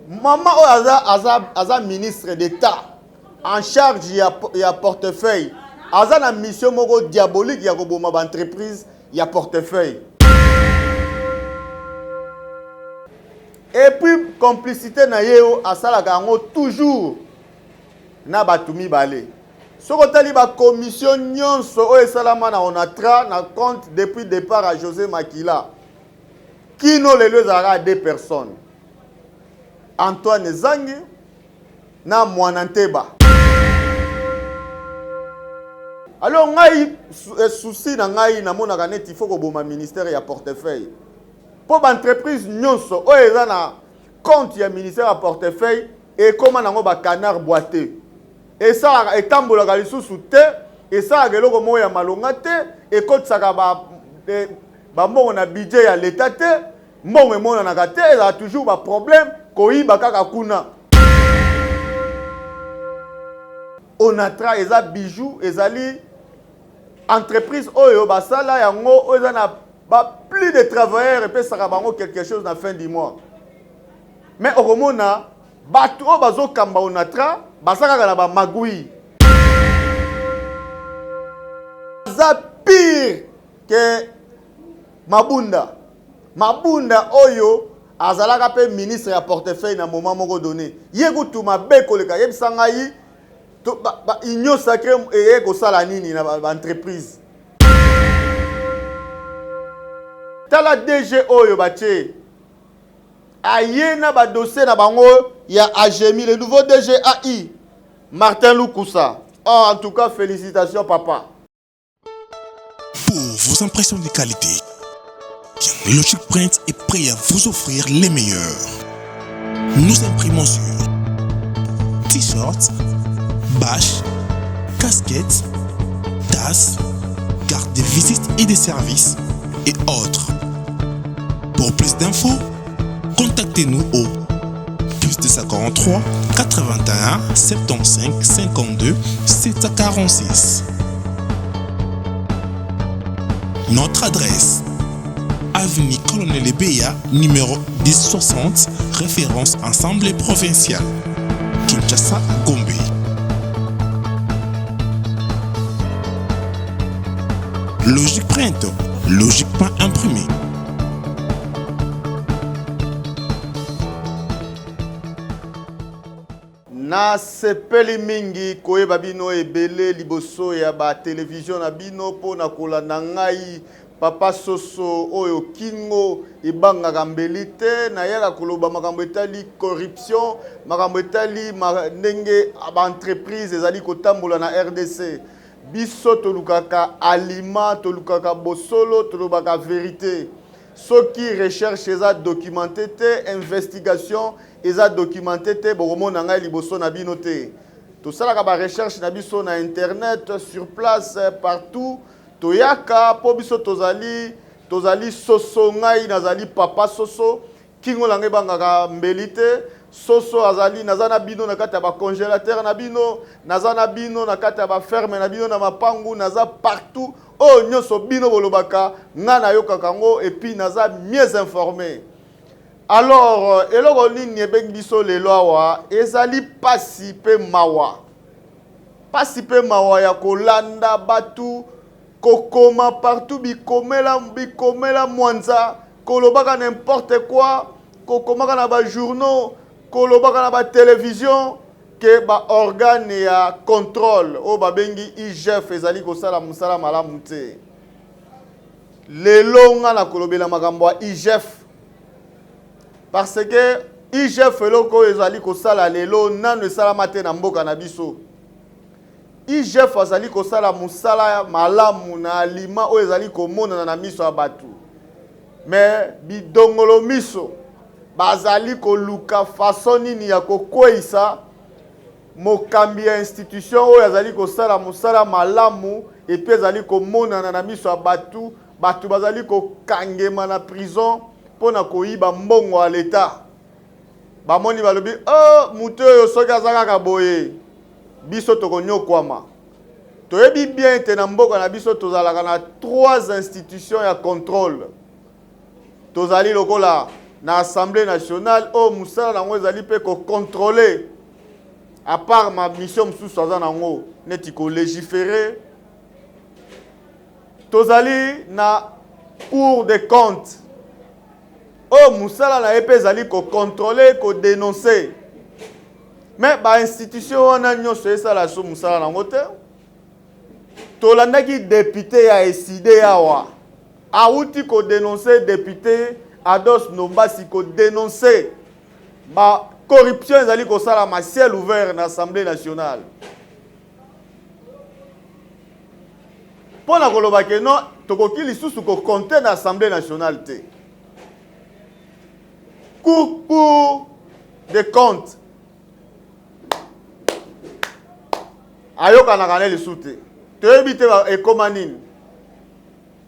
Maman aza ministre d'État en charge ya portefeuille. Aza na mission moko diabolique ya koboma ba entreprise ya portefeuille. Et puis complicité na yeo asalaka yango toujours na batumi balé. Soko tali ba commission nyonso o esalama na Onatra na compte depuis départ à José Makila. Kino lelo ezalaka 2 personnes. Antoine Zangi na Mwananteba. Alors ngai souci na ngai na monaka net il faut ko boma ministère ya portefeuille. Pour l'entreprise nyonso o eza na compte ya ministère ya portefeuille et comment nango ba canard boité. Et ça etambolaka lisusu te et ça geloko mo ya malonga te et kotsaka ba mbongo na budget ya l'état te mbongo emona na kate eza toujours ba problème koyiba kaka kuna. Onatra eza bijou ezali entreprise oyo basala yango eza na plus de travailleurs et puis ça va quelque chose à la fin du mois. Mais au Romona, bato bazo kamba Onatra, basaka na ba magui. Ça pire que Mabunda. Mabunda oyo azalaka pe ministre ya portefeuille na moment moko donné. Yekutu mabeko leka yebisanga yi to ba union sacrée et ko sala nini na ba entreprise. Tala DG oyo bache ayena ba dossier na bango ya Agemi le nouveau DG AI Martin Lukusa. Oh, en tout cas félicitations papa. Pour vos impressions de qualité, Logic Print est prêt à vous offrir les meilleurs. Nous imprimons sur t-shirts, bâches, casquettes, tasses, cartes de visite et de services et autres. Pour plus d'infos, contactez-nous au +243 81 75 52 746. Notre adresse: Avenue Colonel Ebeya, numéro 1060, référence Assemblée provinciale, Kinshasa, Gombe. Logic Print, logiquement imprimé. Na sepeli mingi koyeba bino ebele liboso ya ba télévision na bino po na kolanda ngai papa Soso oyo kingo ibanga mbelite na yaka koloba makambo etali corruption makambo etali ndenge ba entreprise ezali kotambola na RDC biso tolukaka aliment tolukaka bosolo tolobaka vérité soki recherche eza documenté te investigation eza documenté te bokomona ngai liboso na bino te tosalaka ba recherche na biso na internet sur place partout toyaka po biso tozali Soso ngai nazali papa Soso kingo lange bangaka mbelite Soso azali nazana bino na kati ya ba congélateur na bino nazana bino na kati ya ba ferme na bino na mapangu naza partout oh nyonso bino bolobaka nga na yokaka ngo et puis naza mieux informé. Alors eloko nini ebengi biso lelo awa ezali pasi pe mawa ya kolanda batu kokoma partout bikomela mwanza kolobaka n'importe quoi kokomaka na ba journaux kolobaka na ba télévision que ba organe ya contrôle o babengi IGF ezali kosala musala malamu te lelo nga na kolobela makambo ya IGF parce que IGF eloko ezali kosala lelo nanu esalama te na mboka na biso IGF azali kosala musala malamu na alima o ezali komonana na miso ya batu mais bidongolo miso bazali koluka façon nini ya kokweisa mokambi ya institution oyo azali kosala musala malamu et puis azali komonana na miso ya batu bazali kokangema na prison pona koyiba mbongo ya l'État bamoni balobi oh mutu oyo soki azaka boye biso tokonyokwama toyebi bien te na mboka na biso tozalaka na 3 institutions ya contrôle tozali lokola na Assemblée nationale o musala nango ezali pe ko contrôler à part ma mission msusu aza nango neti ko légiférer tozali na Cour des comptes o musala na epe ezali ko contrôler ko dénoncer mais ba institution wana nyonso esala so musala nango te tolandaki député ya eside yawa auti ko dénoncer député Ados Nombasi ko dénoncer ba corruption ezali ko sala ma ciel ouvert na Assemblée nationale. Pona koloba ke non tokoki lisusu ko compter na Assemblée nationale te. Cour des comptes ayoka na kaneli sute. Toyebi te ekoma nini.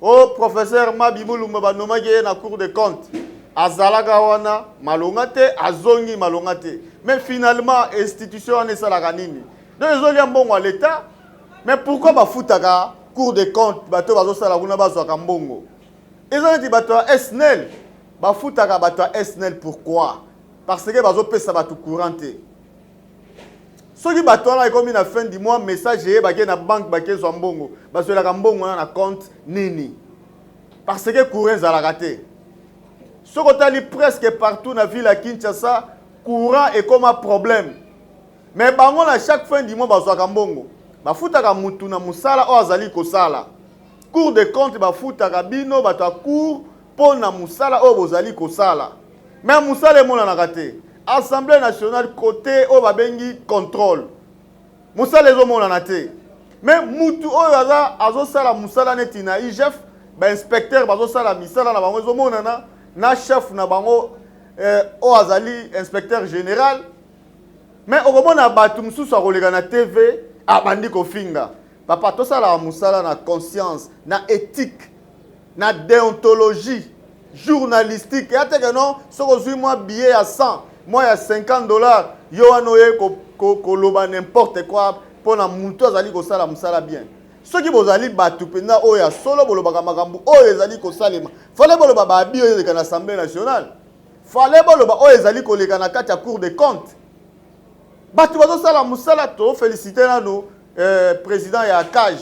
O professeur Mabibulu Mbanomaki na Cour des comptes azalaka wana malonga te azongi malonga te mais finalement institution wana esalaka nini donc ezoli mbongo à l'état mais pourquoi bafutaka Cour des comptes bato bazosala kuna bazwaka mbongo ezali bato ya SNEL bafutaka bato ya SNEL pourquoi parce que bazopesa bato courant te soki bato wana ekomi na fin du mois message eyebake na banque bakezwa mbongo bazwelaka mbongo wana na compte nini parce que courant ezalaka te soki otali presque partout na ville ya Kinshasa courant ekoma un problème mais bango na chaque fin du mois bazwaka mbongo bafutaka mutu na musala o azali kosala Cour des comptes bafutaka bino bato ya cour mpo na musala o bozali kosala mais musala emonanaka te Assemblée nationale côté o babengi contrôle musala ezomonana te mais mutu oyo azosala musala neti na IGF ba inspecteur bazosala misala na bango ezomonana na chef na bango o azali inspecteur général mais okomona bato mususu akoleka na TV abandi kofinga papa tosala musala na conscience na éthique na déontologie journalistique ya teke non soko zui moi billet ya 100 moi ya $50 yo anoye koloba n'importe quoi pona mutu azali kosala musala bien soki bozali bato penda oyo ya solo bolobaka makambo oyo ezali kosalema fale boloba babi oyo ezaleka na Assemblée nationale fale boloba oyo ezali koleka na kati ya Cour des comptes bato bazosala musala to féliciter nano président ya CAG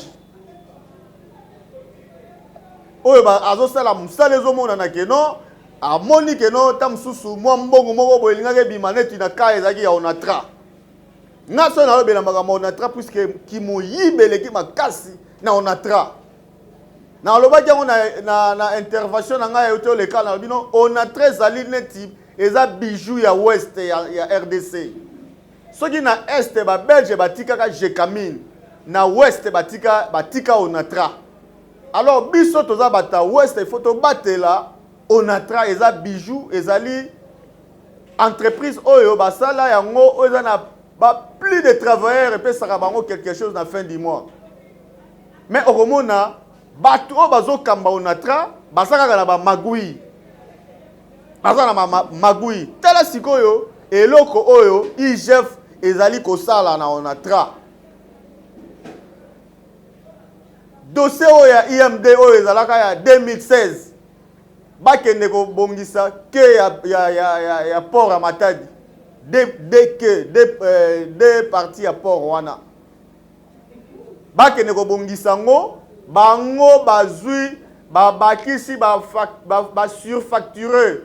oyo azosala musala ezomonana ke non amoni ke non ta mususu mwa mbongo moko boye elingaka ebima neti na ka ezalaki ya ONATRA nga so nalobela makambo ONATRA puisque kimoyibe eleki makasi na ONATRA nalobaki yango na intervention na ngai euti oleka nalobi no ONATRA ezali neti eza bijou ya ouest ya RDC soki na este babelge batikaka Jekamine na ouest batika ONATRA alors biso toza bata ouest il faut tobatela ONATRA eza bijou ezali entreprise oyo basala yango oyo eza na plus de travailleurs epesaka bango quelque chose na fin du mois mais okomona bato oyo bazokamba ONATRA basakaka na bamagui baza na magui tala sikoyo eloko oyo IGF ezali kosala na ONATRA dossier oyo ya IMD oyo ezalaka ya 2016 bakende kobongisa ke ya port ya Matadi deux parties ya port wana bakende kobongisa ngo bango bazwi babakisi surfacturé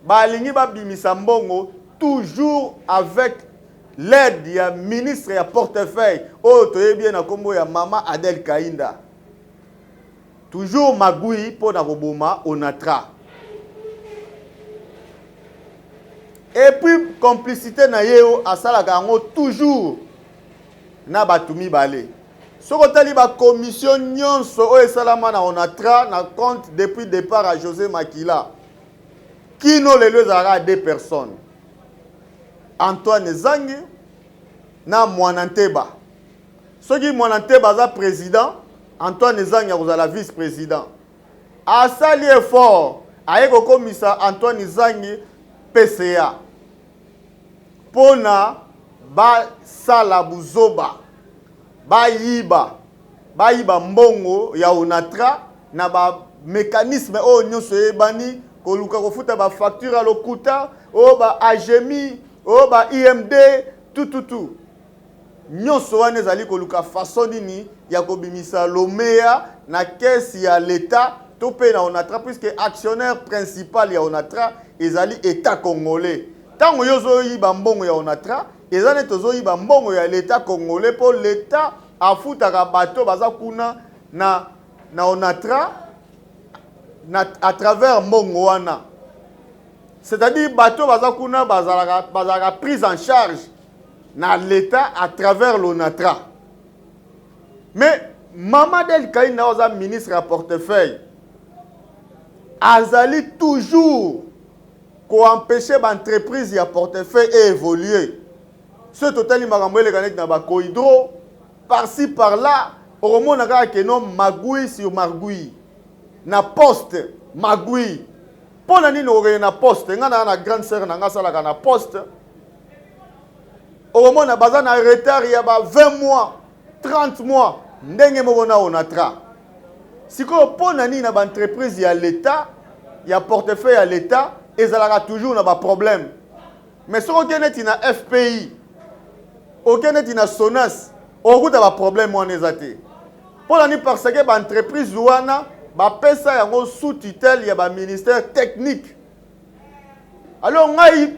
balingi babimisa mbongo toujours avec l'aide ya ministre ya portefeuille oyo toyebi na kombo ya mama Adel Kainda toujours magui pour na koboma ONATRA et puis complicité na yeo asalaka yango toujours na batumi balé soko tali ba commission nyonso oyo esalama na ONATRA na compte depuis départ à José Makila kino lelo ezalaka 2 personnes Antoine Zangi na Mwananteba soki Mwananteba aza président Antoine Zangi akozala vice-président asali effort aye kokomisa Antoine Zangi PCA pona basala buzoba bayiba mbongo ya ONATRA na ba mécanisme oyo nyonso ebani koluka kofuta ba facture à lokuta o ba agemi o ba IMD tout nyonso wana ezali koluka façon nini ya kobimisa lomea na caisse ya l'état to pe na Onatra puisque actionnaire principal ya Onatra ezali état congolais. Tango yozo yiba mbongo ya Onatra ezali tozo yiba mbongo ya l'état congolais pour l'état afutaka bato baza kuna na Onatra à travers mbongo wana. C'est-à-dire bato baza kuna bazalaka prise en charge na l'état à travers l'Onatra. Mais Mamadel Kaina oza ministre à portefeuille azali toujours ko empêcher l'entreprise à portefeuille et évoluer. Ce total makambo le kanet na ba kohydro par-ci par-là au moment na que non magui sur margui na poste magui pour nani no na poste ngana na grande sœur na ngasala na poste au moment na baza na retard ya ba 20 mois 30 mois ndenge mobona Onatra siko pour nani na ba entreprise ya l'état ya portefeuille à l'état ezalaka toujours na ba problème mais ce qu'on est na FPI aucun est na Sonas au bout de ba problème on ezate pour nani parce que ba entreprise wana ba pesa yango sous tutelle ya ba ministère technique. Alors ngai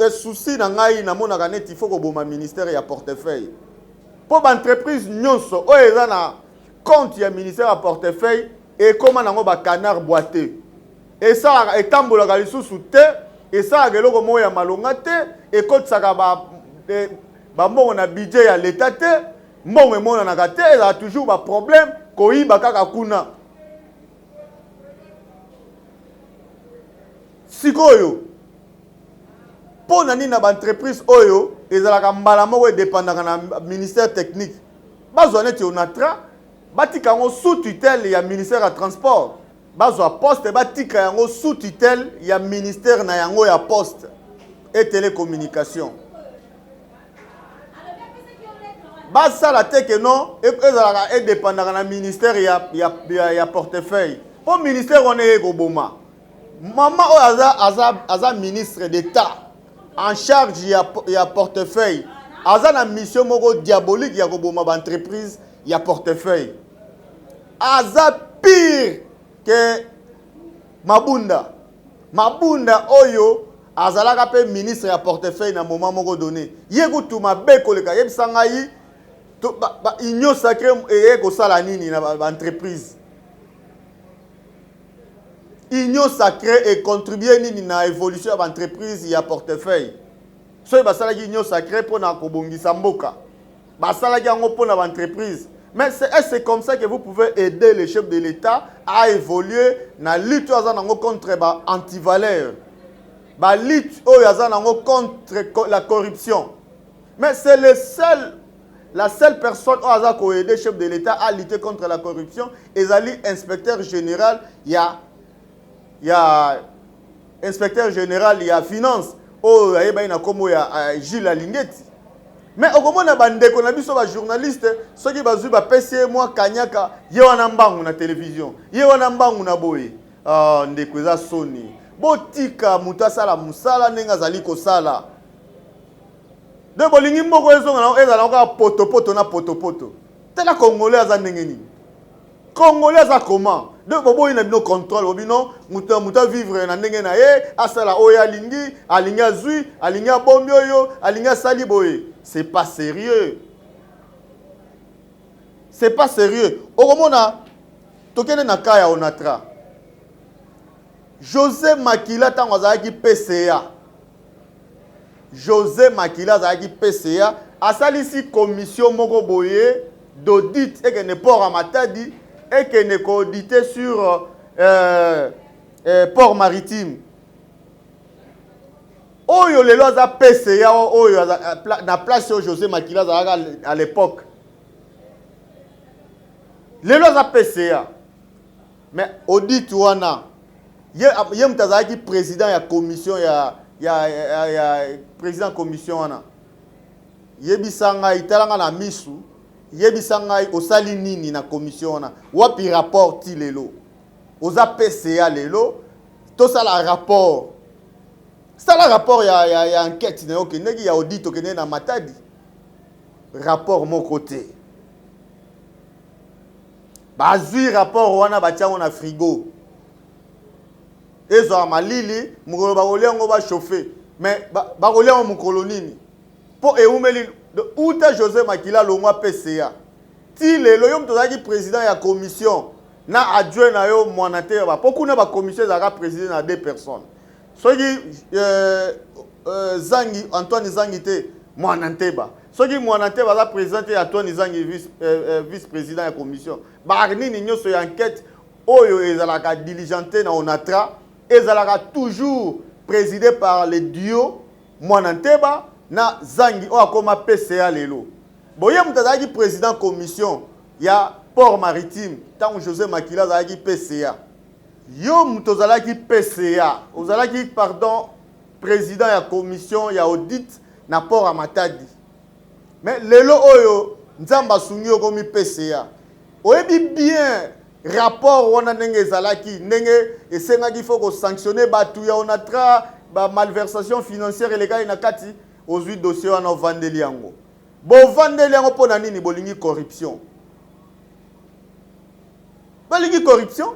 souci na ngai na mona kanet il faut ko boma ministère ya portefeuille pour ba entreprise nyonso o eza na compte ya ministère ya portefeuille et comment nango ba canard boité et ça etambola ka lisusu te et ça geloko mo ya malonga te et kotsaka ba mbongo na budget ya l'état te mbongo emona na te eza toujours ba problème koyiba kaka kuna. Sikoyo pour nani na ba entreprise oyo ezalaka mbala moko dépendant na ministère technique bazwa neti Onatra batika ngo sous tutelle ya ministère ya transport bazwa poste batika yango sous tutelle ya ministère na yango ya poste et télécommunication basala te que non ezalaka et dépendant na ministère ya portefeuille pour ministère on est koboma maman aza ministre d'État en charge ya portefeuille aza na mission moko diabolique ya koboma ba entreprise ya portefeuille aza pire que Mabunda oyo azalaka pe ministre ya portefeuille na moment moko donné yekutu mabe koleka yebisanga yi union sacrée et kosala nini na ba entreprise union sacrée et contribuer nini na évolution de l'entreprise et à portefeuille. So basala ki union sacrée pour na kobongisa mboka. Basala ki yango pour na entreprise. Mais c'est comme ça que vous pouvez aider les chefs de l'État à évoluer na lutte contre ba anti-valeur. Ba lutte contre la corruption. Mais c'est la seule personne qui a aidé les chefs de l'État à lutter contre la corruption et l'inspecteur général il y a inspecteur général, il y a finance. Oh, il y a comme Gilles Alingeti. Mais au moment où on a vu sur les journalistes, ceux qui ont PC, moi, Kanyaka, il y a un ambang na télévision, il y a un ambang na boy. Ah, ndekuza Sony. Botika mutasala musala nenga zali ko sala. De bolingi mboko ezala na poto. Tela Congolais aza ndengeni. Congolais aza comment? De bobo ina bino contrôle obino muta vivre na ndenge na ye asala oya lingi alinga zui alinga bombi oyo alinga sali boye. C'est pas sérieux. C'est pas sérieux. Okomona tokene na kaya Onatra. José Makila tango azaki PCA. José Makila azaki PCA asalisi commission moko boye d'audit et que ne port à Matadi et que ne audité sur port maritime. Oyo lelo aza PCA oyo na place au José Makila à l'époque. Lelo aza PCA. Mais audit wana ye mtazaki président ya commission ya président commission wana. Yebisanga italanga na misu. Yebisanga osali nini na commission wana. Wapi rapport ti lelo. Oza PCA lelo. tout ça la rapport. Ça la rapport, il y a enquête, il y a audit, il y a matadi. Rapport mon côté. Bazui rapport wana batia on a frigo. Ezo amalili, mukolo bagole ngo ba chauffer. Mais bagole on mukolo nini. Po eumeli de uta José Makila longwa PCA. Ti lelo yo mtozaki président ya commission na adjoint na yo mwanate ba pokuna ba commission za président na 2 personnes. Soki Zangi Antoine Zangi te mwanante ba. Soki mwanante ba président ya Antoine Zangi vice président ya commission. Ba nini nyoso ya enquête oyo ezalaka diligenté na onatra ezalaka toujours présidé par le duo mwanante ba na Zangi o akoma PCA lelo. Boye mutazaki président commission ya port maritime tant José Makila zaki PCA. Yo mutozalaki PCA, ozalaki pardon président ya commission ya audit na port à Matadi. Mais lelo oyo nzamba sungi okomi PCA. Oyebi bien rapport wana ndenge ezalaki ndenge esengaki faut sanctionner batu ya onatra ba malversation financière illégal na kati ozwi dossier wana vandeli yango. Bo vandeli yango pona nini bolingi corruption. Bolingi corruption.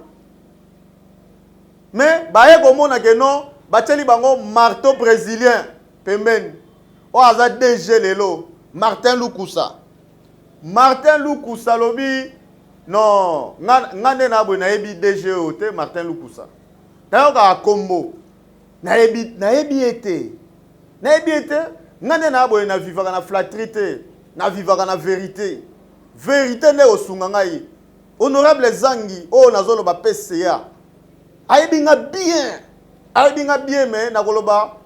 Mais baye komona ke non bateli bango marteau brésilien pembeni. O aza DG lelo Martin Lukusa. Martin Lukusa lobi non ngane na bo na yebi DG ote Martin Lukusa. Tayo ka kombo. Na yebi ete. Na yebi ete ngane na bo na vivaka na flatterie na vivaka na vérité. Vérité ne osunga ngai. Honorable Zangi o nazolo ba PCA. Aibinga bien mais na koloba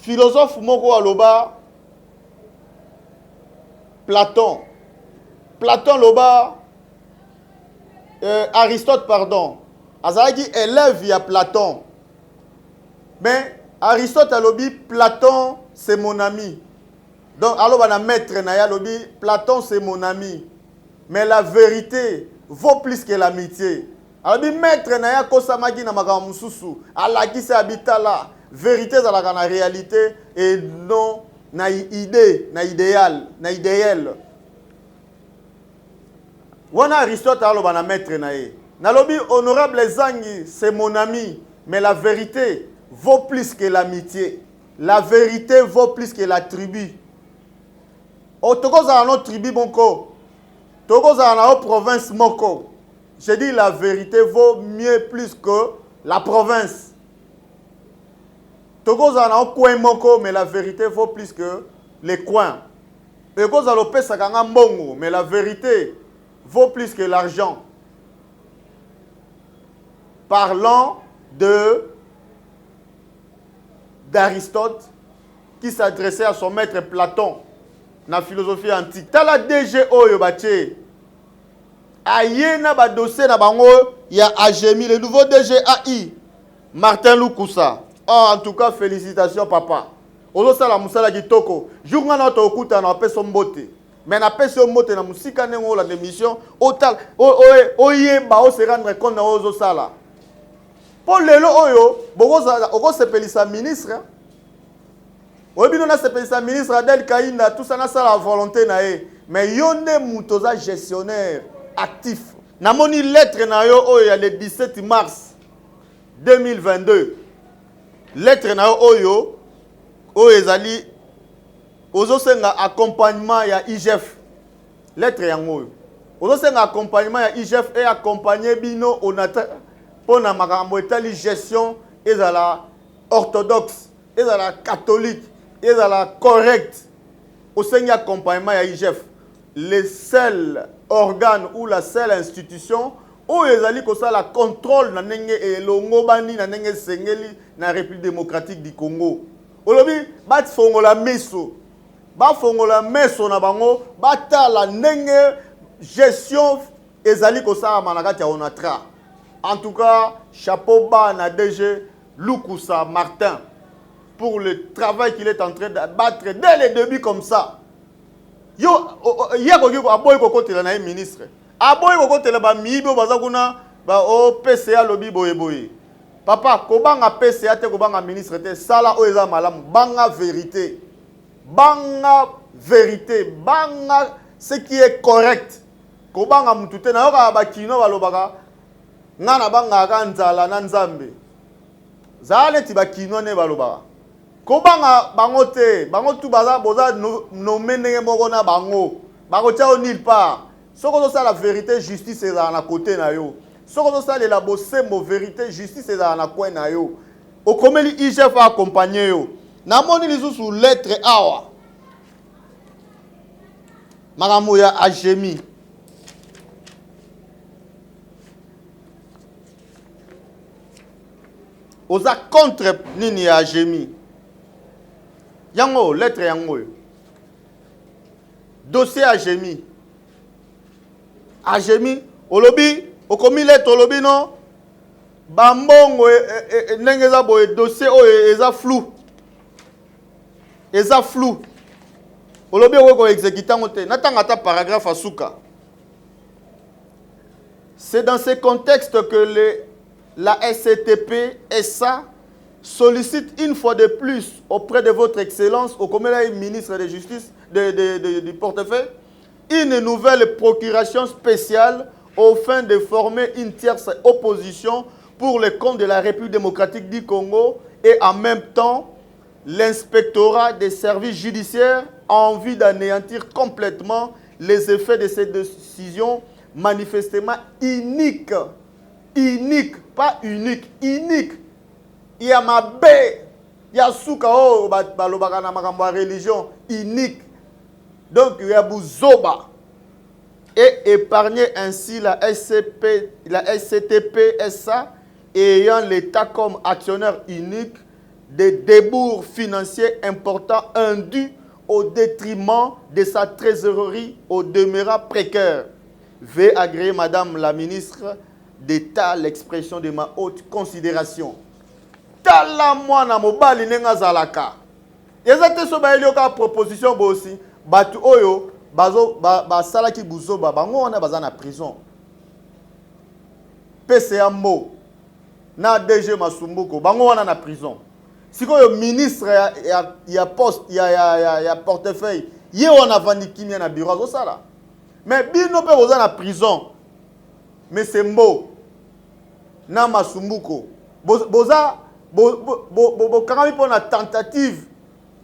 philosophe moko aloba Platon loba Aristote pardon azalaki élève ya Platon mais Aristote alobi Platon c'est mon ami donc aloba na maître na ya alobi Platon c'est mon ami mais la vérité vaut plus que l'amitié. Abi maître na ya kosamaki na makambo mususu alakisi abitala vérité za la réalité et non na idée na idéal wana Aristote aloba na maître na ye nalobi honorable Zangi c'est mon ami mais la vérité vaut plus que l'amitié, la vérité vaut plus que la tribu. O tokoza na tribu moko tokoza na province moko. Je dis la vérité vaut mieux plus que la province. Togo a un coin moko, mais la vérité vaut plus que les coins. Togo a lopé sakanga mbongo, mais la vérité vaut plus que l'argent. Parlons d'Aristote qui s'adressait à son maître Platon dans la philosophie antique. Tala DG oyo bache. Ayena ba dossier na bango ya Agemi le nouveau DGAI Martin Lukusa. Oh, en tout cas félicitations papa. Ozo sala musala kitoko. Journal na to okuta na peso mbote. Mais na peso mbote na musika nengo la démission otal oyeba o se rendre compte na ozo sala. Pour lelo oyo bokoza oko sepelisa ministre. Oyebino na sepelisa ministre Adel Kainda tout ça na sala volonté na e. Mais yonde mutoza gestionnaire actif. Namoni lettre na yo oyo le 17 mars 2022. Lettre na yo oyo ezali ozo senga accompagnement ya IGF. Lettre yango oyo. Ozo senga accompagnement ya IGF et accompagner bino onata pona makambo etali gestion ezala orthodoxe, ezala catholique, ezala correct. Osenga accompagnement ya IGF. Le seul organe ou la seule institution où ezali kosala contrôle na ndenge elongo bani na ndenge sengeli na République démocratique du Congo. Olobi bat fongola meso. Ba fongola meso na bango batala ndenge gestion ezali kosala manakati ya onatra. En tout cas, chapeau bas na DG Lukusa Martin pour le travail qu'il est en train de battre dès le début comme ça. Yo yako aboy ko kotela na ministre aboy ko kotela ba mibo bazakuna ba o PCA lobby boye. Papa, kobanga PCA te kobanga ministre te, sala oeza malam, banga vérité. Banga vérité, banga ce qui est correct. Kobanga mutute na yoka bakino balobaka ngana banga kanzala na nzambe. Zale ti bakino ne balobaka. Kobanga bango te, bango tu baza boza no menenge moko na bango. Bango tao nulle part. Soko to la vérité, justice est na côté na yo. Soko to ça la bosembo vérité, justice est na coin na yo. Okomeli IGF accompagner yo. Na moni lizu sous lettre awa. Makambo ya Agemi. Oza contre nini ya Agemi. Yango lettre yango. Dossier Agemi. Agemi olobi okomi lettre olobi non. Bambongo ndenge za boye dossier oyo eza flou. Eza flou. Olobi oko exécutant ngote natanga ta paragraphe asuka. C'est dans ce contexte que la SCTP SA sollicite une fois de plus auprès de votre excellence au ministre de justice du portefeuille une nouvelle procuration spéciale au fin de former une tierce opposition pour le compte de la République démocratique du Congo et en même temps l'inspectorat des services judiciaires en vue d'anéantir complètement les effets de cette décision manifestement inique. Inique, pas unique, inique. Il y a ma baie, il y a souka oh balobaka na makambo ya religion inique. Donc il y a Bouzoba et épargner ainsi la SCTP SA ayant l'État comme actionnaire unique des débours financiers importants indus au détriment de sa trésorerie au demeurant précaire. Veuillez agréer Madame la ministre d'État l'expression de ma haute considération. Tala mwana mobali nenga zalaka. Ezate so ba elioka proposition bo aussi batu oyo bazo ba salaki buzoba bango wana bazana prison. PCA mo na DG Masumbuko bango wana na prison. Sikoyo ministre ya poste ya portefeuille ye wana vandi kimia na bureau zo sala. Mais bino pe boza na prison. Mais c'est mbo na Masumbuko boza kangami pour na tentative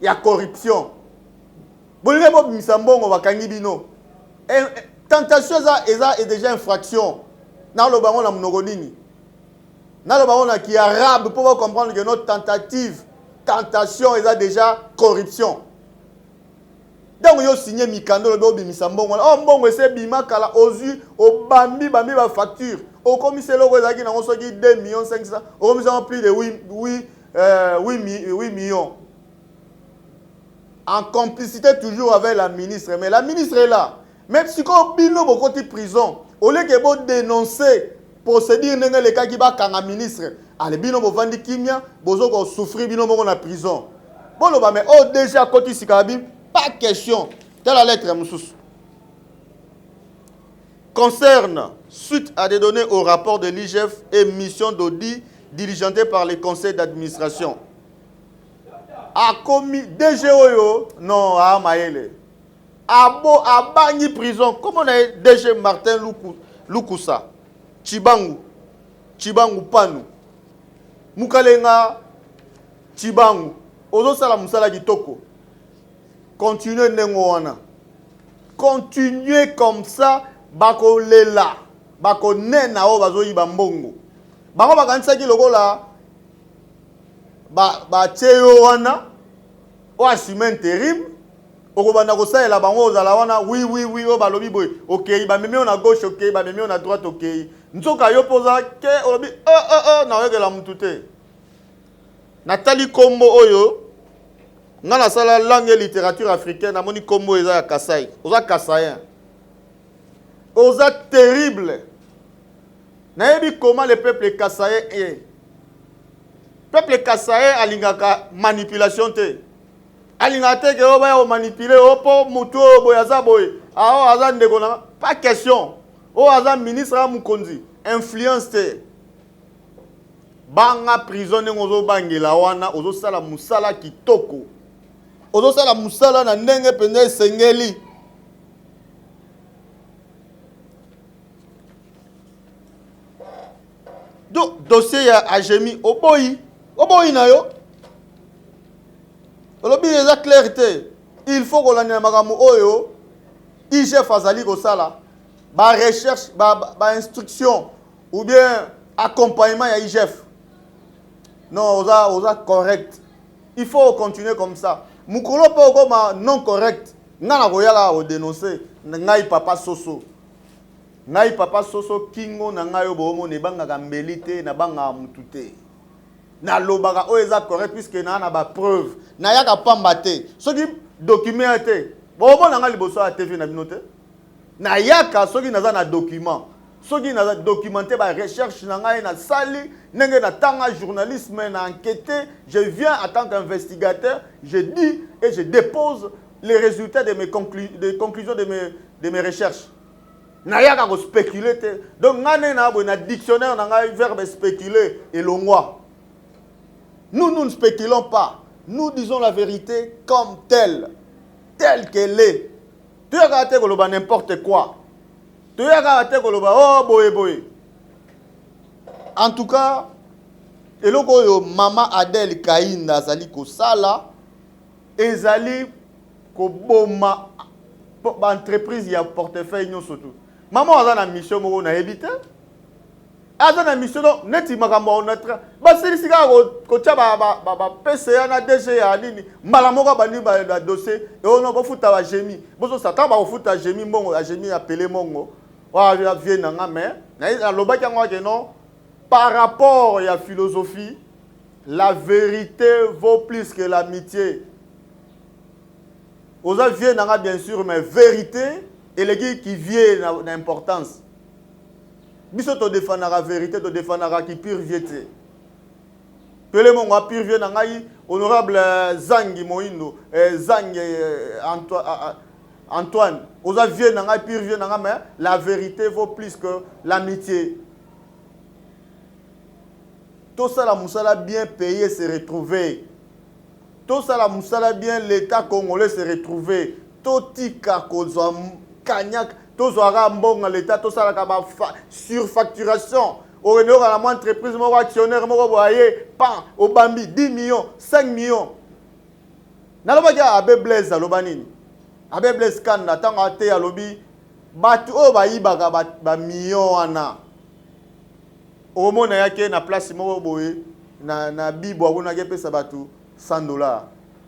ya corruption. Bolinga bo misambongo bakangi bino. Tentation est déjà infraction. Na lo bango na mnogo nini. Na lo bango na ki arabe pour comprendre que notre tentation est déjà corruption. Donc yo signé mikando le bo misambongo. Oh mbongo ese bima kala ozu o bambi ba facture. Au commissaire logo ezaki na osoki 2 millions 500. Au commissaire plus de 8 millions. En complicité toujours avec la ministre. Mais la ministre est là. Même si quand bino boko ti prison, au lieu que bo dénoncer procédure ndenge le cas qui ba kanga ministre, ale bino bo vandi kimia, bozo ko souffrir bino boko na prison. Bon lo ba mais oh déjà koti sikabi, pas question. Telle la lettre mususu. Concerne, suite à des données au rapport de l'IGF et mission d'audit diligentée par les conseils d'administration. A commis DGOyo, non, à Maële. A Bani prison, comment on a DG Martin Lukusa, Chibangu Panu, Mukalenga, Chibangu, Ozo Sala Musala Kitoko. Continuez Nengoana. Continuez comme ça. Bako lela bako nena o bazo yiba mbongo bango bakanisa ki lokola ba cheyo wana o assume intérim okobanda ko saela bango ozala wana oui o balobi boy OK ba memi na gauche OK ba memi na droite OK nzoka yo poza ke olobi na wekela mutu te Nathalie Kombo oyo ngana sala langue et littérature africaine amoni Kombo eza ya Kasai oza Kasayen. Oza terrible. Nayebi comment le peuple kassaye est. Peuple kassaye alingaka manipulation te. Alingate ke oba o manipuler opo mutu boyaza boy. Ah aza ndeko na pas question. O aza ministre a mukonzi influence te. banga prison ndenge ozobangela wana ozosala musala kitoko, ozosala musala na ndenge mpenza esengeli. Donc dossier ya Agemi oboyi na yo olobi eza clarté. Il faut kolanda makambo oyo IGF azali kosala ba recherche ba instruction ou bien accompagnement ya IGF. Non, oza correct. Il faut continuer comme ça. Mukolo pe okoma non correct. Ngana koyala o dénoncer ngai papa soso. Ngai papa soso kingo na ngai obomo ne banga kambelite na banga mutute. Na lobaka o eza correct puisque na ba preuve. Na yaka pamba te. Soki document te. Bobo na ngai liboso ya TV na binote. Na yaka soki naza na document. Soki naza documenté ba recherche na ngai na sali nenge na tanga journalisme na enquêter, je viens en tant qu'investigateur, je dis et je dépose les résultats de mes conclusions de mes recherches. Na yaka ko spéculer te. Donc ngane na bo na dictionnaire na ngai verbe spéculer et longwa. Nous ne spéculons pas. Nous disons la vérité comme telle qu'elle est. Tu as raté koloba n'importe quoi. Tu as raté koloba oh boye. En tout cas, eloko yo mama Adèle Kainda azali kosala ezali ko boma ba entreprise ya portefeuille nyonso tout. Maman aza na mission moko na ebite. Aza na mission donc neti makambo notre basili sika ko tia ba PCA na DG ya nini mbala moko bani ba dossier et on va futa ba Gemi. Bozo sata ba futa Gemi mbongo a Gemi appelé mongo. Wa vient na mais na lobaki ngo ke non. Par rapport à la philosophie, la vérité vaut plus que l'amitié. Aux aviez bien sûr, mais vérité et les gens qui viennent d'importance. Biso to défendre la vérité, to défendre qui pire viété. Pelé mon pire vieux nangai honorable Zangi Moindo, Zangi Antoine. Aux aviez nangai pire vieux nangai, mais la vérité vaut plus que l'amitié. Tout ça, la moussala bien payé se retrouver. Tout ça, la moussala bien l'État congolais se retrouver. Tout tika kozwa kanyak, tout zora mbonga l'État, tout ça la surfacturation. Au réunion à la entreprise, mon actionnaire, mon voyer, pan, au bambi, 10 millions, 5 millions. Nalobaga abe blaise à l'obanini. Abe blaise kanda, tant à te à l'obi, batu o ba ibaga ba millions ana. Au moment où il y a na place na bibo on ke pesa batu $100.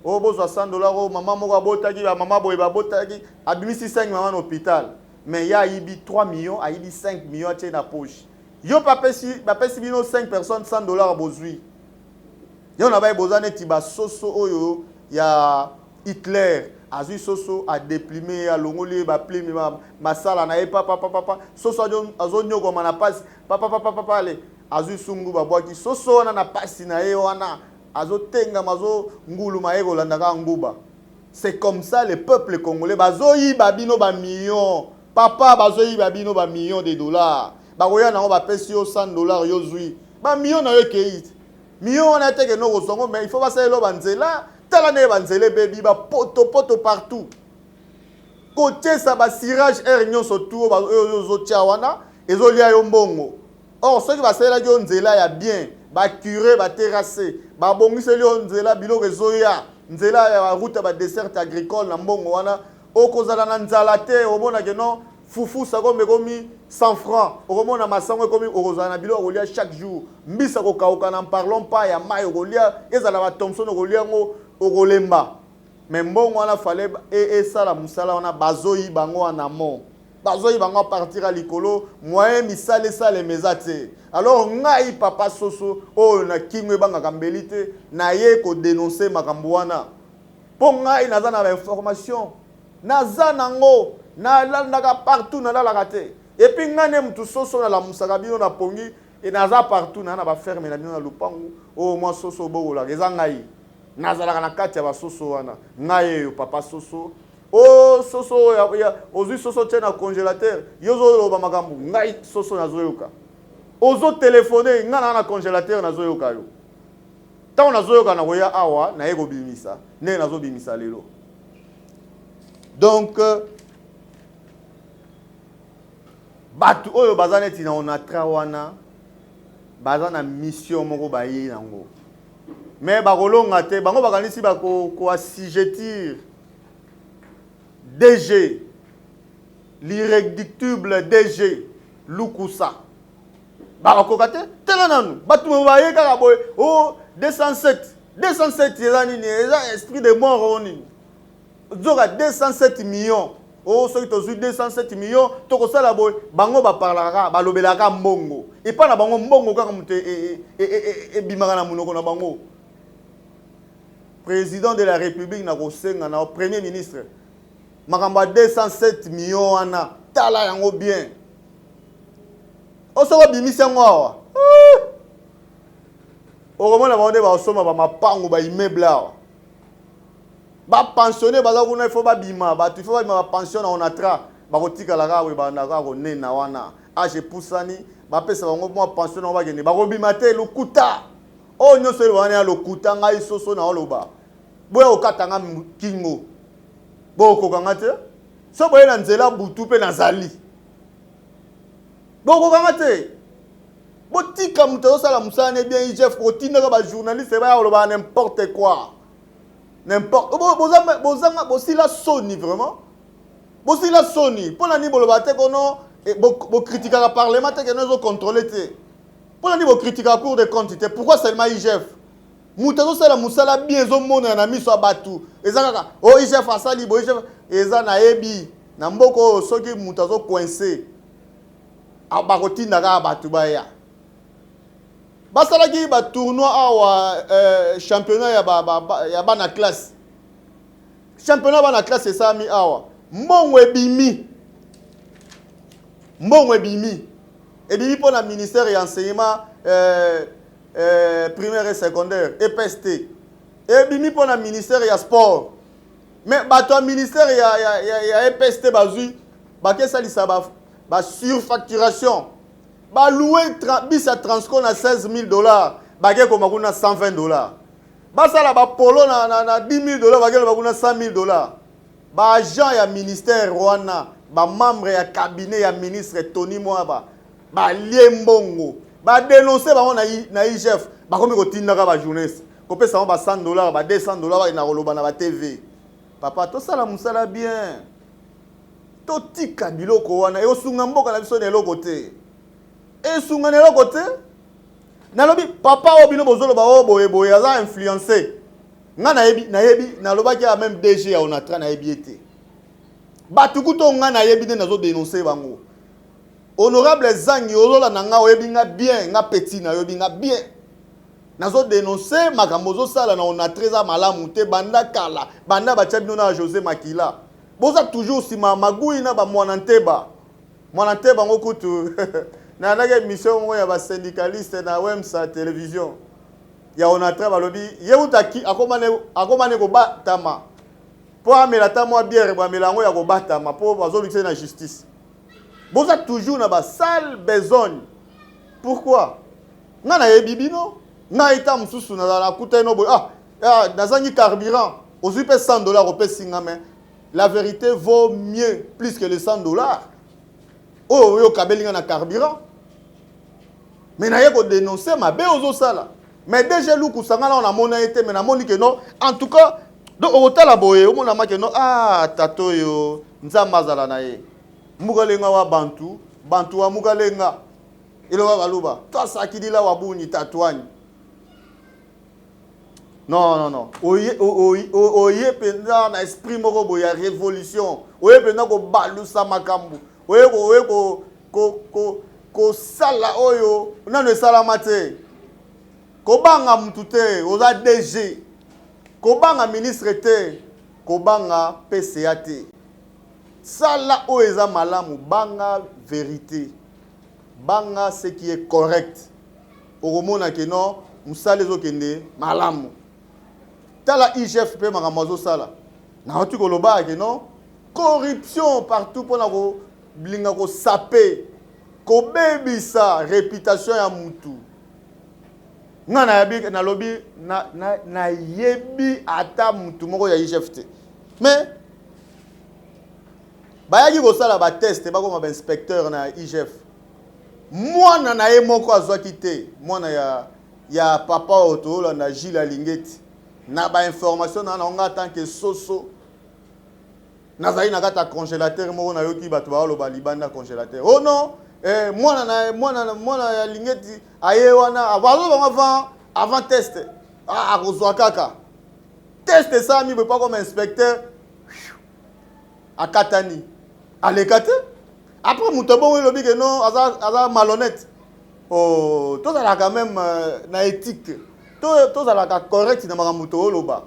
Oh besoin $100 oh maman moko botaki maman boye ba botaki abimisi 5 maman à l'hôpital mais ya ibi 3 millions a ibi 5 millions à na poche. Yo pa pesi bino 5 personnes $100 bozui. Yo na ba besoin neti ba soso oyo ya Hitler azui soso a déplimé a longoli ba plimi masala na papa soso azonyo ko mana passe papa le azui sungu ba bwaki soso wana na pasi na ye wana azotenga mazo ngulu maego landaka nguba. C'est comme ça le peuple congolais bazoyi babino ba millions papa bazoyi babino ba millions de dollars ba koya na ba pesi yo $100 yo zui ba millions na yo keiti millions na teke no kosongo mais il faut pas ça lo banzela tala ne banzele bebi ba poto partout côté ça ba cirage air nyonso tout ba zo tia wana ezolia yo mbongo. Or ceux qui va sala yo nzela ya bien ba curé ba terrasser ba bongise yo nzela biloko ezoya nzela ya route ba dessert agricole na mbongo wana okozala na nzala te omona ke non fufu sa kombe komi 100 francs okomona masango komi okozala na biloko olia chaque jour mbisa ko kauka na parlons pas ya mayo olia ezala ba Thompson olia ngo okolemba mais mbongo wana fallait et ça la musala wana bazoyi bango wana mo bazoyi bango partir à likolo moyen misale sale mezate. Alors ngai papa soso o na kingwe banga kambelite na ye ko dénoncer makambo wana po ngai naza na information naza nango na landaka partout na la kate et puis ngane mtu soso na la musaka bino na pongi et naza partout na ba ferme na bino na lupangu o moi soso bola eza ngai nazalaka na kati ya basoso wana ngai yo papa soso o soso ya ozui soso tena congélateur yozo loba makambo ngai soso nazoyoka ozo téléphoner ngana na congélateur nazo yoka yo tant nazo yoka na koya awa na yeko bimisa ne nazo bimisa lelo. Donc batu oyo bazaneti na onatra wana bazana mission moko baye nango mais bakolonga te bango bakanisi ko assujettir DG l'irréductible DG Lukusa bakoka te tela nanu batu baye kaka boy oh 207 ezani ni eza esprit de mort oni zoka 207 millions. Oh, ceux qui ont 207 millions, toko sala boy, bango ba parlara, ba lobelaka mbongo. Et pas na bango mbongo kaka mute e bimaka na munoko na bango. Président de la République na kosenga na premier ministre. Makamba 207 millions ana tala yango bien. O soko bimisa ngwa. O komona ba onde ba osoma ba mapango ba immeuble awa. Ba pensionné baza kuna il faut ba bima ba tu faut ba pension na onatra ba kotika la kawe ba na ka ko nena wana age pusani ba pesa bango mo pension na ba gene ba ko bima te lokuta o nyo so wana lokuta ngai soso na oloba boya okatanga kingo bo ko kanga te so boye na nzela butu pe na zali bo ko kanga te bo tika muto sala musane bien IGF ko tinaka ba journaliste ba oloba n'importe quoi. N'importe. Bossi la Sony vraiment. Bossi la Sony. Pour la niveau le bate kono bo critique à parlement te que nous contrôler te. Pour la niveau critique à cour de compte te. Pourquoi seulement IGF? Mutazo sala musala bien zo mona na miso batu. Ezaka oh IGF asali bo IGF eza na ebi na mboko soki mutazo coincé. Abakotinda ka batu baya. Basalaki ba tournoi awa championnat ya bana classe. Championnat bana classe c'est ça mi awa. Mbongo ebimi. Ebimi pour la ministère et enseignement primaire et secondaire EPST. Ebimi pour la ministère et sport. Mais ba toi ministère ya EPST bazui ba ke salisa ba surfacturation. Ba louer bis à Transcon à $16,000, bagé comme à $120. Ba ça là ba polo na $10,000, bagé comme à $100,000. Ba agent ya ministère Rwanda, ba membre ya cabinet ya ministre Tony Mwaba, ba liembongo, ba dénoncer ba na IGF, ba comme ko tindaka ba journaliste. Ko pesa ba $100, ba $200 ba na koloba na ba TV. Papa to sala musala bien. To tika biloko wana e osunga mboka na biso na eloko te. Et sungane lo côté nalobi papa obino bozolo ba boye aza influencé nga na yebi nalobaki a même DG ya onatra na yebi ete batukuto nga na yebi ne nazo dénoncer bango honorable Zangi ozola na nga oyebi nga bien nga petit na yebi nga bien nazo dénoncer makambo zo sala na onatra za malamu te banda kala banda ba tchabino na José Makila boza toujours sima magui na ba mwana nteba ngo kutu na nage mission ya ba syndicaliste na Wemsa télévision ya onatra balobi yeutaki akomane ko batama po amela tamwa bière ba melango ya ko batama po bazobikise na justice boza toujours na ba sale besogne. Pourquoi nga na yebibino na ita mususu na la kuta no boy nazangi carburant ozupe $100 opé singa mais la vérité vaut mieux plus que les $100. Oh yo kabelinga na carburant. Mais na yeko dénoncer ma be ozo sala. Mais déjà luku sangala on a mona été mais na moni que non. En tout cas, donc au tala boye o mona ma que non tato yo nzamba zala na ye. Mugalenga wa bantu wa mugalenga. Ilo wa baluba. Toi sakidila wa buni tatouani. Non. Oye penda na esprit moko boya révolution. Oye penda ko balusa makambu. Oye ko sala oyo nano esala te ko banga mutu te oza DG ko banga ministre te ko banga PCA te sala oyo eza malamu banga vérité banga ce qui est correct okomona ke non musala ezokende malamu tala IGF pe makambo azosala na otu koloba ke non corruption partout pona ko blinga ko saper kobebisa réputation ya mutu nga na lobi na yebi ata mutu moko ya IGF te mais bayaki kosala ba test bakoma ba inspecteur na IGF mwana na ye moko azwaki te mwana ya papa oto na Gilles Alingeti na ba information na nga tant que soso nazali na kata congélateur moko na yoki bato ba libanda congélateur oh non mwana ya Lingeti aye wana avant test akozwa kaka test ça mi pas comme inspecteur akatani alekate après mutobo lobi que non aza malhonnête oh tout ça quand même na éthique tout ça correct na mamuto loba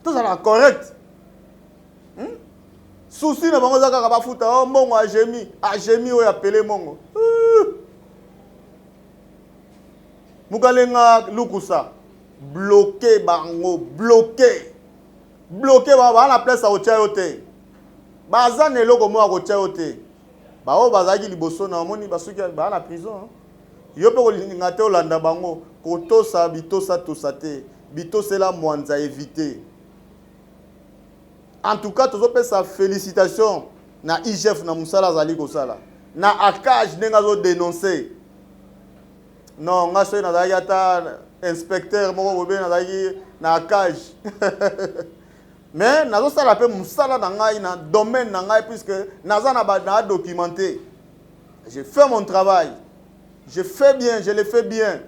tout ça correct souci na bango zaka ba futa oh mbongo agemi oyo appelé mongo mukalenga lukusa bloqué bango bloqué ba na place au chayote baza neloko mo ko chayote ba o bazaki liboso na moni basuki ba na prison yo pe ko linga te olanda bango kotosa bitosa tosate bitosela mwanza éviter. En tout cas, tous les sa félicitation na IGF na musala zali kosala. Na akaj nenga zo dénoncer. Non, nga so na zali ata inspecteur moko bobe na zali na akaj. Mais nazo sala pe musala na ngai na domaine na ngai puisque naza na documenté. J'ai fait mon travail. Je fais bien, je le fais bien.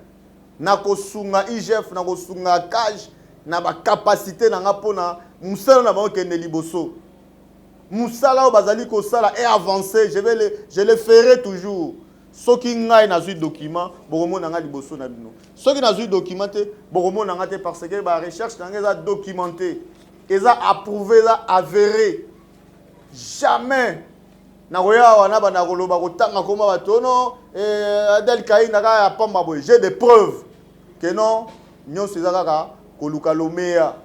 Na kosunga IGF na kosunga akaj na ba capacité na nga pona musala na bango kende liboso musala o bazali ko sala et avancer je le ferai toujours soki ngai na zui document bokomona nga liboso na bino soki na zui document te bokomona nga te parce que ba recherche na nga documenté eza approuvé eza avéré jamais na koya wana bana koloba kotanga koma batono Adel Kaina ka pamba boy j'ai des preuves que non nyonso ezaka koluka lomea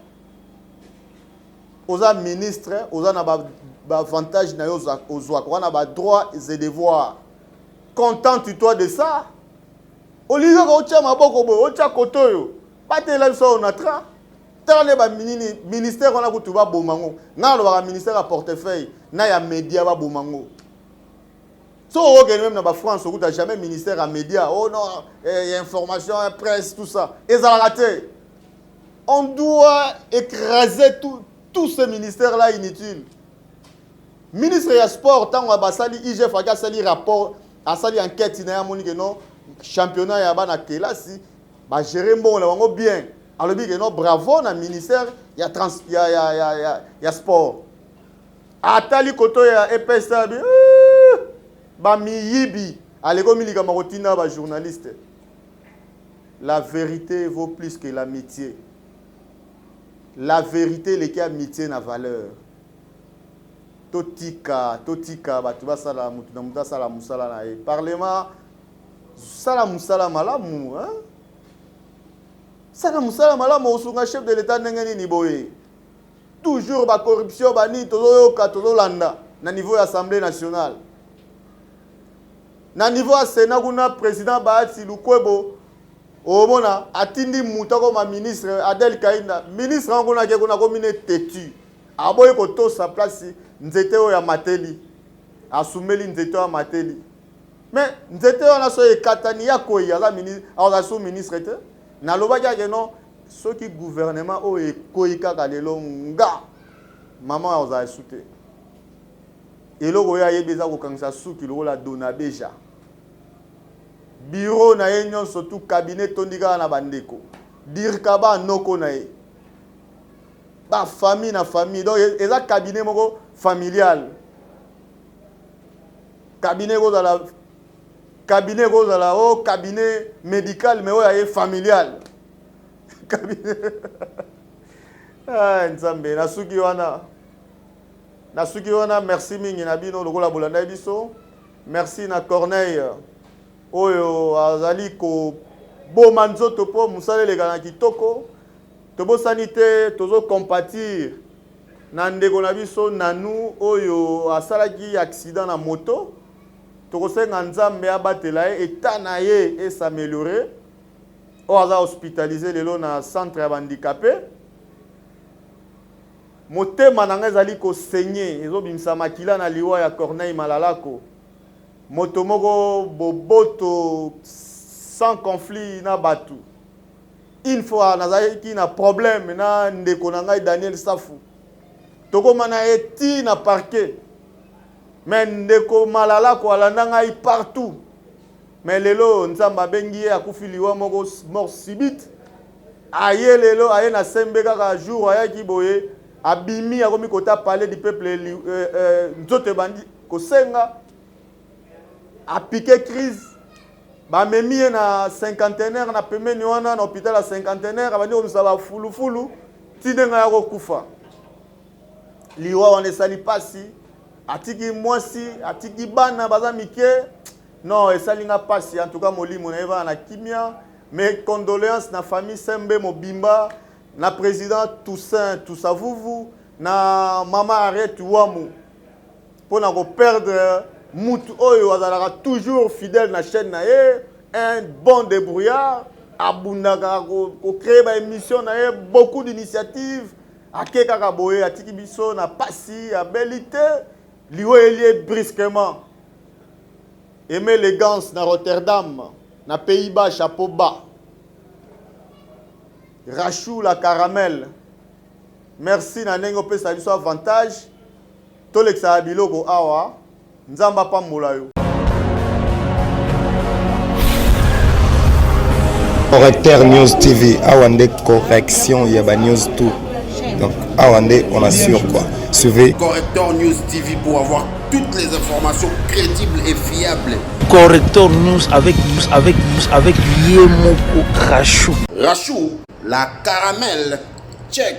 oza ministre oza na ba avantage na yo ozwa ko na ba droits et devoirs contente-toi de ça oliga ko tia maboko bo o tia kotoyo patela biso na tra tala ba ministère on a ko tuba bomango na lo ba ministère à portefeuille na ya média ba bomango so o ke même na ba France o kuta jamais ministère à média oh non information presse tout ça ezala raté. On doit écraser tous ces ministères-là inutiles. Ministre du sport, tant qu'on a sali IGF a sali rapport, a sali enquête, il y a non championnat ya bana kelasi, ba gérer bon la bien. Alors bien non bravo na ministère ya sport. Atali koto ya EPSA ba miyibi, aleko milika marotina ba journaliste. La vérité vaut plus que l'amitié. La vérité, les qui amitié na valeur. Totika, batuba sala mutu sala musala na e. Parlement sala musala malamu, hein? Sala musala malamu osunga chef de l'état ndengeni ni boye. Toujours ba corruption bani tozo landa na niveau de l'Assemblée nationale. Na niveau ya Sénat kuna président Bahati Lukwebo omona atindi mutako ma ministre Adel Kaina ministre ngona ke kuna komine tetu aboye ko to sa place nzete o ya mateli asumeli nzete o ya mateli mais nzete ona so ekatani ya koya la ministre aza sous ministre te na loba ke non soki gouvernement o ekoyika ka lelo nga mama oza esute eloko ya yebeza ko kangisa suki lo la dona beja bureau na ye nyonso tout cabinet tondika na bandeko dire kaba noko na ye ba famille na famille donc eza cabinet moko familial cabinet kozala o cabinet médical mais oya ye familial cabinet nzambe nasuki wana merci mingi na bino lokola bolanda biso merci na Corneille oyo azali ko boma nzoto po musala lekana kitoko tobosani te tozo compatir na ndeko na biso nanu oyo asalaki accident na moto tokosenga nzambe abatela ye état na ye et s'améliorer o aza hospitalisé lelo na centre ya handicapé motema na ngai ezali kosenye ezobimisa makila na liwa ya Corneille Malalako moto moko boboto sans conflit na batu une fois nazalaki na problème na ndeko na ngai Daniel Safu tokomana eti na parquet mais ndeko Malalako alanda ngai partout mais lelo nzamba bengi ye akufi liwa moko mort subite aye lelo aye na sembe kaka jour ayaki boye abimi akomi kota parler du peuple nzote bandi kosenga apike crise bamemi ye na cinquantenaire na pembeni wana na hôpital ya cinquantenaire abandi komisa bafulufulu ti ndenge ya kokufa liwa wana esali pasi atiki mwasi atiki bana baza mike non esali nga pasi en tout cas molimo na ye vana na kimia mes condoléances na famille Sembe Mobimba na président Toussaint Toussavuvu na mama Arrête Wamu pour na ko perdre mutu oyo azalaka toujours fidèle na chaîne na ye un bon débrouillard abundaka ko créer ba émission na ye beaucoup d'initiatives akeka boye atiki biso na pasi abelité liwo elie brusquement Aimé élégance na Rotterdam na Pays-Bas chapeau bas Rachou la caramel merci na ndenge opesa biso avantage tolekisa biloko awa nzamba pambola yo Correcteur News TV, Awande correction, il y a ba news tout. Donc Awande, on assure quoi. Suivez Correcteur News TV pour avoir toutes les informations crédibles et fiables. Correcteur News avec Yemoko Rachou. Rachou, la caramel, check.